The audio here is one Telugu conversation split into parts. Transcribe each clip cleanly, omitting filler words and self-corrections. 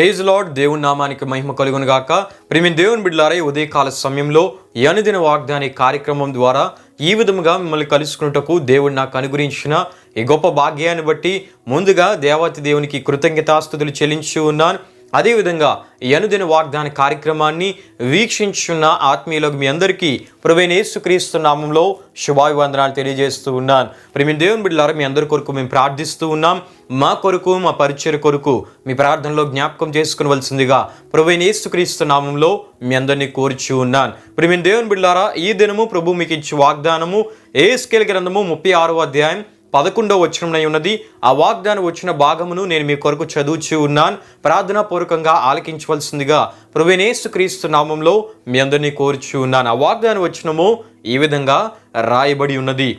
Praise lord. దేవుని నామానికి మహిమ కలుగును గాక. ప్రియమైన దేవుని బిడ్డలారా, ఈ ఉదయకాల సమయంలో ఈ అనుదిన వాగ్దాన కార్యక్రమం ద్వారా ఈ విధముగా మిమ్మల్ని కలుసుకున్నటకు దేవుడు నాకు అనుగ్రహించిన ఈ గొప్ప భాగ్యాన్ని బట్టి ముందుగా దేవాతి దేవునికి కృతజ్ఞతాస్తుతులు చెల్లించి ఉన్నాను. అదేవిధంగా ఈ అనుదిన వాగ్దాన కార్యక్రమాన్ని వీక్షించున్న ఆత్మీయులకు మీ అందరికీ ప్రభువైన యేసుక్రీస్తు నామంలో శుభాభివందనాలు తెలియజేస్తూ ఉన్నాను. ప్రియమైన దేవుని బిడ్డలారా, మీ అందరి కొరకు మేము ప్రార్థిస్తూ ఉన్నాం. మా కొరకు, మా పరిచయ కొరకు మీ ప్రార్థనలో జ్ఞాపకం చేసుకునవలసిందిగా ప్రభువైన యేసుక్రీస్తు నామంలో మీ అందరినీ కోరుచూ ఉన్నాను. ప్రియమైన దేవుని బిడ్డలారా, ఈ దినము ప్రభు మీకు ఇచ్చే వాగ్దానము యెహెజ్కేలు గ్రంథము 36వ అధ్యాయం 11వ వచనంలో ఉన్నది. ఆ వాగ్దానం వచ్చిన భాగమును నేను మీ కొరకు చదువుచూ ఉన్నాను. ప్రార్థనా పూర్వకంగా ఆలకించవలసిందిగా ప్రభువైన యేసుక్రీస్తు నామంలో మీ అందరినీ కోరుచూ ఉన్నాను. ఆ వాగ్దానం వచనము ఈ విధంగా రాయబడి ఉన్నది.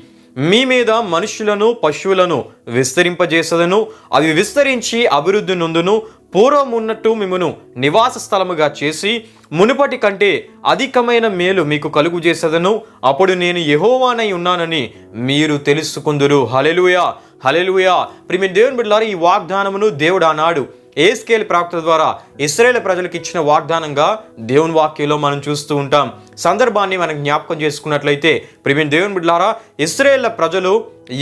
మీ మీద మనుషులను పశువులను విస్తరింపజేసదను, అవి విస్తరించి అభివృద్ధి నొందును. పూర్వం ఉన్నట్టు మిమ్మను నివాస స్థలముగా చేసి మునుపటి కంటే అధికమైన మేలు మీకు కలుగు చేసేదను. అప్పుడు నేను యెహోవానై ఉన్నానని మీరు తెలుసుకుందురు. హల్లెలూయా, హల్లెలూయా. ప్రియమైన దేవుని బిడ్డలారా, ఈ వాగ్దానమును దేవుడు ఆనాడు యెహెజ్కేలు ప్రవక్త ద్వారా ఇశ్రాయేలు ప్రజలకు ఇచ్చిన వాగ్దానంగా దేవుని వాక్యంలో మనం చూస్తూ ఉంటాం. సందర్భాన్ని మనం జ్ఞాపకం చేసుకున్నట్లయితే ప్రియమైన దేవుని బిడ్డలారా, ఇశ్రాయేలు ప్రజలు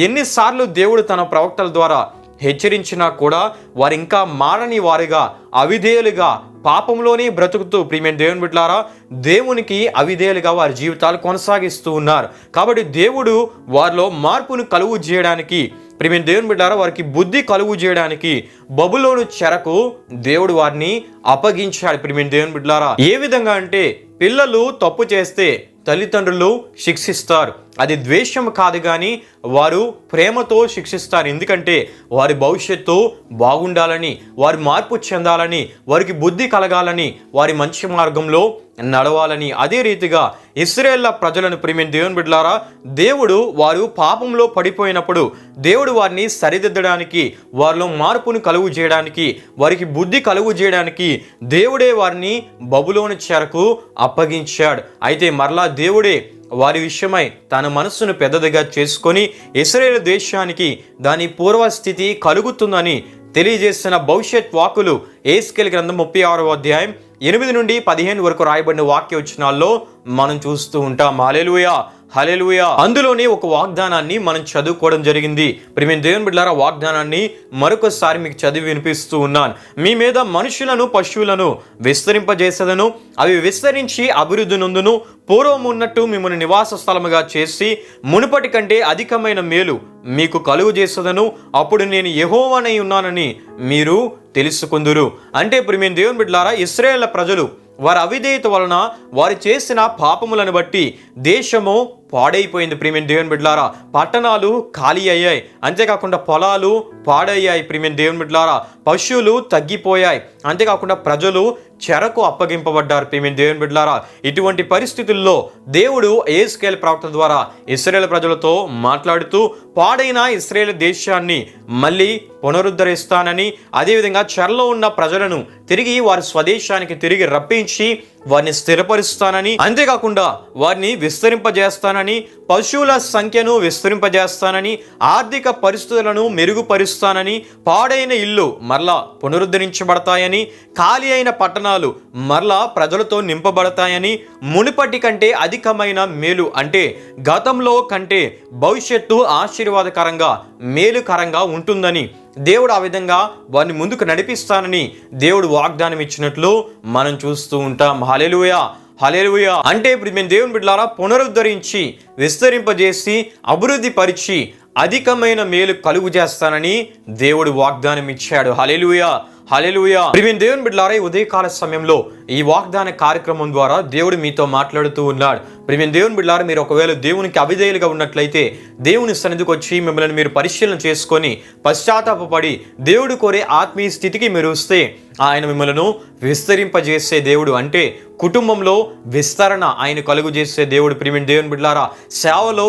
ఎన్నిసార్లు దేవుడు తన ప్రవక్తల ద్వారా హెచ్చరించినా కూడా వారు ఇంకా మారని వారిగా, అవిధేయులుగా, పాపంలోనే బ్రతుకుతూ ప్రియమైన దేవుని బిడ్డలారా, దేవునికి అవిధేయులుగా వారి జీవితాలు కొనసాగిస్తూ ఉన్నారు. కాబట్టి దేవుడు వారిలో మార్పును కలుగు చేయడానికి, ప్రియమైన దేవుని బిడ్డలారా, వారికి బుద్ధి కలుగు చేయడానికి బబులోను చెరకు దేవుడు వారిని అప్పగించాడు. ప్రియమైన దేవుని బిడ్డలారా, ఏ విధంగా అంటే పిల్లలు తప్పు చేస్తే తల్లిదండ్రులు శిక్షిస్తారు. అది ద్వేషం కాదు, కానీ వారు ప్రేమతో శిక్షిస్తారు. ఎందుకంటే వారి భవిష్యత్తు బాగుండాలని, వారి మార్పు చెందాలని, వారికి బుద్ధి కలగాలని, వారి మంచి మార్గంలో నడవాలని. అదే రీతిగా ఇశ్రాయేలు ప్రజలను ప్రియమైన దేవుని బిడ్డలారా, దేవుడు వారు పాపంలో పడిపోయినప్పుడు దేవుడు వారిని సరిదిద్దడానికి, వారిలో మార్పును కలుగు చేయడానికి, వారికి బుద్ధి కలుగు చేయడానికి దేవుడే వారిని బబులోను చెరకు అప్పగించాడు. అయితే మరలా దేవుడే వారి విషయమై తన మనస్సును పెద్దదిగా చేసుకొని ఇశ్రాయేలు దేశానికి దాని పూర్వస్థితి కలుగుతుందని తెలియజేసిన భవిష్యత్ వాక్కులు యెహెజ్కేలు గ్రంథం 36వ అధ్యాయం 8 నుండి 15 వరకు రాయబడిన వాక్య వచనాల్లో మనం చూస్తూ ఉంటాం. హల్లెలూయా, హల్లెలూయా. అందులోని ఒక వాగ్దానాన్ని మనం చదువుకోవడం జరిగింది. ప్రియమైన దేవుని బిడ్డలారా, వాగ్దానాన్ని మరొకసారి మీకు చదివి వినిపిస్తూ ఉన్నాను. మీ మీద మనుషులను పశువులను విస్తరింపజేసేదను, అవి విస్తరించి అభివృద్ధి నొందును. పూర్వం ఉన్నట్టు మిమ్మల్ని నివాస స్థలముగా చేసి మునుపటి కంటే అధికమైన మేలు మీకు కలుగు చేసేదను. అప్పుడు నేను యెహోవానై ఉన్నానని మీరు తెలుసుకుందురు. అంటే ప్రియమైన దేవుని బిడ్డలారా, ఇశ్రాయేలు ప్రజలు వారి అవిధేయత వలన వారు చేసిన పాపములను బట్టి దేశము పాడైపోయింది. ప్రియమైన దేవుని బిడ్డలారా, పట్టణాలు ఖాళీ అయ్యాయి, అంతేకాకుండా పొలాలు పాడయ్యాయి. ప్రియమైన దేవుని బిడ్డలారా, పశువులు తగ్గిపోయాయి, అంతేకాకుండా ప్రజలు చెరకు అప్పగింపబడ్డారు. ప్రియమైన దేవుని బిడ్డలారా, ఇటువంటి పరిస్థితుల్లో దేవుడు యెహెజ్కేలు ప్రవక్త ద్వారా ఇశ్రాయేలు ప్రజలతో మాట్లాడుతూ పాడైన ఇశ్రాయేలు దేశాన్ని మళ్ళీ పునరుద్ధరిస్తానని, అదేవిధంగా చెరలో ఉన్న ప్రజలను తిరిగి వారి స్వదేశానికి తిరిగి రప్పించి వారిని స్థిరపరుస్తానని, అంతేకాకుండా వారిని విస్తరింపజేస్తానని, పశువుల సంఖ్యను విస్తరింపజేస్తానని, ఆర్థిక పరిస్థితులను మెరుగుపరుస్తానని, పాడైన ఇల్లు మరలా పునరుద్ధరించబడతాయని, ఖాళీ అయిన పట్టణాలు మరలా ప్రజలతో నింపబడతాయని, మునుపటి కంటే అధికమైన మేలు అంటే గతంలో కంటే భవిష్యత్తు ఆశీర్వాదకరంగా మేలుకరంగా ఉంటుందని దేవుడు ఆ విధంగా వారిని ముందుకు నడిపిస్తానని దేవుడు వాగ్దానం ఇచ్చినట్లు మనం చూస్తూ ఉంటాం. హల్లెలూయా, హల్లెలూయా. అంటే ప్రియమైన దేవుని బిడ్డలారా, పునరుద్ధరించి విస్తరింపజేసి అభివృద్ధి పరిచి అధికమైన మేలు కలుగు చేస్తానని దేవుడు వాగ్దానం ఇచ్చాడు. హల్లెలూయా, హల్లెలూయా. ప్రియమైన దేవుని బిడ్డలారా, ఈ ఉదయకాల సమయంలో ఈ వాగ్దాన కార్యక్రమం ద్వారా దేవుడు మీతో మాట్లాడుతూ ఉన్నాడు. ప్రియమైన దేవుని బిడ్డలారా, మీరు ఒకవేళ దేవునికి అవిధేయులుగా ఉన్నట్లయితే దేవుని సన్నిధికి వచ్చి మిమ్మల్ని మీరు పరిశీలన చేసుకొని పశ్చాత్తాపపడి దేవుడు కోరే ఆత్మీయ స్థితికి మీరు వస్తే ఆయన మిమ్మల్ని విస్తరింపజేసే దేవుడు. అంటే కుటుంబంలో విస్తరణ ఆయన కలుగు చేసే దేవుడు. ప్రియమైన దేవుని బిడ్డలారా, సేవలో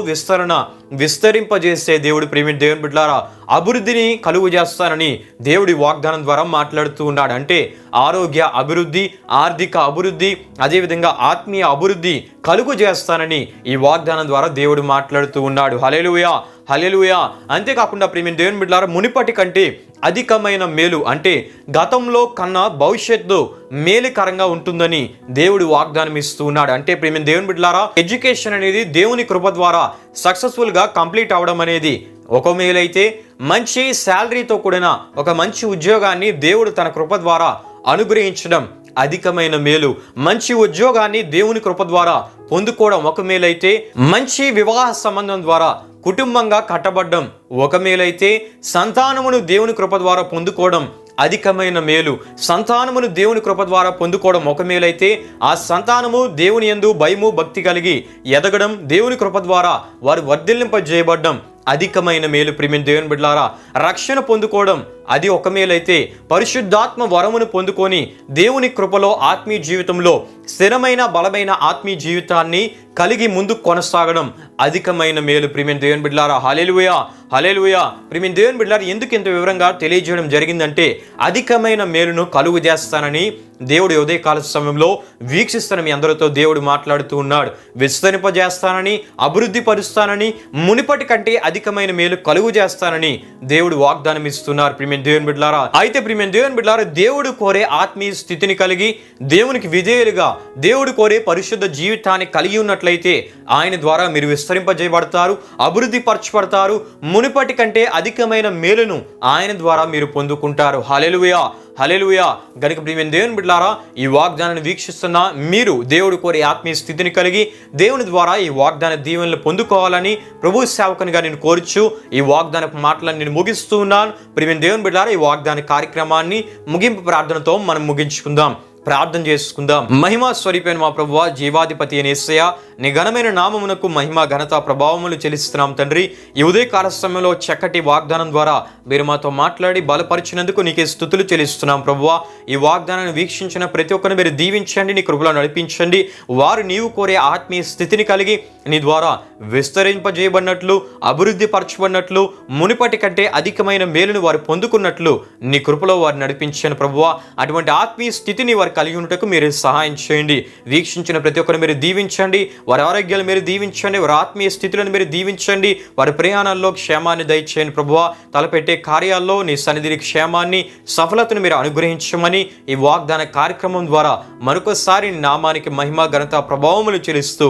విస్తరింపజేసే దేవుడు. ప్రియమైన దేవుని బిడ్డలారా, అభివృద్ధిని కలుగు చేస్తానని దేవుడి వాగ్దానం ద్వారా మాట్లాడుతూ ఉన్నాడు. అంటే ఆరోగ్య అభివృద్ధి, ఆర్థిక అభివృద్ధి, అదేవిధంగా ఆత్మీయ అభివృద్ధి కలుగు చేస్తానని ఈ వాగ్దానం ద్వారా దేవుడు మాట్లాడుతూ ఉన్నాడు. హల్లెలూయా, హల్లెలూయా. అంతేకాకుండా ప్రియమైన దేవుని బిడ్డలారా, మునిపటి కంటే అధికమైన మేలు అంటే గతంలో కన్నా భవిష్యత్తు మేలుకరంగా ఉంటుందని దేవుడు వాగ్దానం ఇస్తూ ఉన్నాడు. అంటే ప్రియమైన దేవుని బిడ్డలారా, ఎడ్యుకేషన్ అనేది దేవుని కృప ద్వారా సక్సెస్ఫుల్గా కంప్లీట్ అవడం అనేది ఒక మేలైతే, మంచి శాలరీతో కూడిన ఒక మంచి ఉద్యోగాన్ని దేవుడు తన కృప ద్వారా అనుగ్రహించడం అధికమైన మేలు. మంచి ఉద్యోగాన్ని దేవుని కృప ద్వారా పొందుకోవడం ఒక మేలైతే, మంచి వివాహ సంబంధం ద్వారా కుటుంబంగా కట్టబడ్డం ఒక మేలైతే, సంతానమును దేవుని కృప ద్వారా పొందుకోవడం అధికమైన మేలు. సంతానమును దేవుని కృప ద్వారా పొందుకోవడం ఒక మేలైతే, ఆ సంతానము దేవుని యందు భయము భక్తి కలిగి ఎదగడం, దేవుని కృప ద్వారా వారు వర్ధిల్లింపజేయబడ్డం అధికమైన మేలు. ప్రియమైన దేవుని బిడ్డలారా, రక్షణ పొందుకోవడం అది ఒక మేలైతే, పరిశుద్ధాత్మ వరమును పొందుకొని దేవుని కృపలో ఆత్మీయ జీవితంలో స్థిరమైన బలమైన ఆత్మీయ జీవితాన్ని కలిగి ముందుకు కొనసాగడం అధికమైన మేలు. ప్రియమైన దేవుని బిడ్డలారా, హల్లెలూయా హల్లెలూయా. ప్రియమైన దేవుని బిడ్డలారా, ఎందుకు ఇంత వివరంగా తెలియజేయడం జరిగిందంటే, అధికమైన మేలును కలుగు చేస్తానని దేవుడు ఉదయకాల సమయంలో వీక్షిస్తున్న మీ అందరితో దేవుడు మాట్లాడుతూ ఉన్నాడు. విస్తరింపజేస్తానని, అభివృద్ధి పరుస్తానని, మునిపటి కంటే అధికమైన మేలు కలుగు చేస్తానని దేవుడు వాగ్దానం ఇస్తున్నారు. ప్రియమైన దేవుని బిడ్డలారా, అయితే ప్రియమైన దేవుని బిడ్డలారా, దేవుడు కోరే ఆత్మీయ స్థితిని కలిగి దేవునికి విధేయులుగా దేవుడు కోరే పరిశుద్ధ జీవితాన్ని కలిగి ఉన్నట్లయితే ఆయన ద్వారా మీరు విస్తరింపజేయబడతారు, అభివృద్ధి పరచబడతారు, మునిపటి కంటే అధికమైన మేలును ఆయన ద్వారా మీరు పొందుకుంటారు. హల్లెలూయా హల్లెలూయా. గనుక ప్రియమైన దేవుని బిడ్డలారా, ఈ వాగ్దానాన్ని వీక్షిస్తున్న మీరు దేవుడు కోరే ఆత్మీయ స్థితిని కలిగి దేవుని ద్వారా ఈ వాగ్దాన దీవెనలు పొందుకోవాలని ప్రభు సేవకునిగా నేను కోరుచు ఈ వాగ్దాన మాటలను నేను ముగిస్తూ ఉన్నాను. ప్రియమైన దేవుని బిడ్డలారా, ఈ వాగ్దాన కార్యక్రమాన్ని ముగింపు ప్రార్థనతో మనం ముగించుకుందాం. ప్రార్థన చేసుకుందాం. మహిమా స్వరూపైన మా ప్రభువా, జీవాధిపతి అయిన యేసయ్య, నీ ఘనమైన నామమునకు మహిమ ఘనత ప్రభావములు చెల్లిస్తున్నాం తండ్రి. ఈ ఉదయకాల సమయంలో చక్కటి వాగ్దానం ద్వారా మీరు మాతో మాట్లాడి బలపరిచినందుకు నీకే స్తుతులు చెల్లిస్తున్నాం ప్రభువా. ఈ వాగ్దానాన్ని వీక్షించిన ప్రతి ఒక్కరిని మీరు దీవించండి, నీ కృపలో నడిపించండి. వారు నీవు కోరే ఆత్మీయ స్థితిని కలిగి నీ ద్వారా విస్తరింపజేయబడినట్లు, అభివృద్ధి పరచబడినట్లు, మునిపటి కంటే అధికమైన మేలును వారు పొందుకున్నట్లు నీ కృపలో వారు నడిపించాను ప్రభువా. అటువంటి ఆత్మీయ స్థితిని వారు కలిగి ఉన్నటకు మీరు సహాయం చేయండి. వీక్షించిన ప్రతి ఒక్కరు మీరు దీవించండి, వారి ఆరోగ్యాలు మీరు దీవించండి, వారి ఆత్మీయ స్థితులను మీరు దీవించండి, వారి ప్రయాణాల్లో క్షేమాన్ని దయచేయండి ప్రభువా. తలపెట్టే కార్యాల్లో నీ సన్నిధిని క్షేమాన్ని సఫలతను మీరు అనుగ్రహించమని ఈ వాగ్దాన కార్యక్రమం ద్వారా మరొకసారి నామానికి మహిమ ఘనత ప్రభావములు చెల్లిస్తూ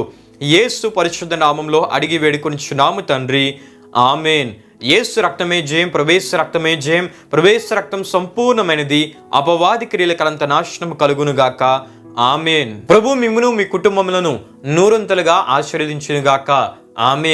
యేసు పరిశుద్ధ నామంలో అడిగి వేడుకొనిచున్నాము తండ్రి, ఆమేన్. యేసు రక్తమే జయం, ప్రవేశ రక్తమే జయం, ప్రవేశ రక్తం సంపూర్ణమైనది, అపవాది క్రియల కలంత నాశనం కలుగునుగాక, ఆమేన్. ప్రభు మిమ్మును మీ కుటుంబములను నూరంతలుగా ఆశీర్వదించునుగాక, ఆమేన్.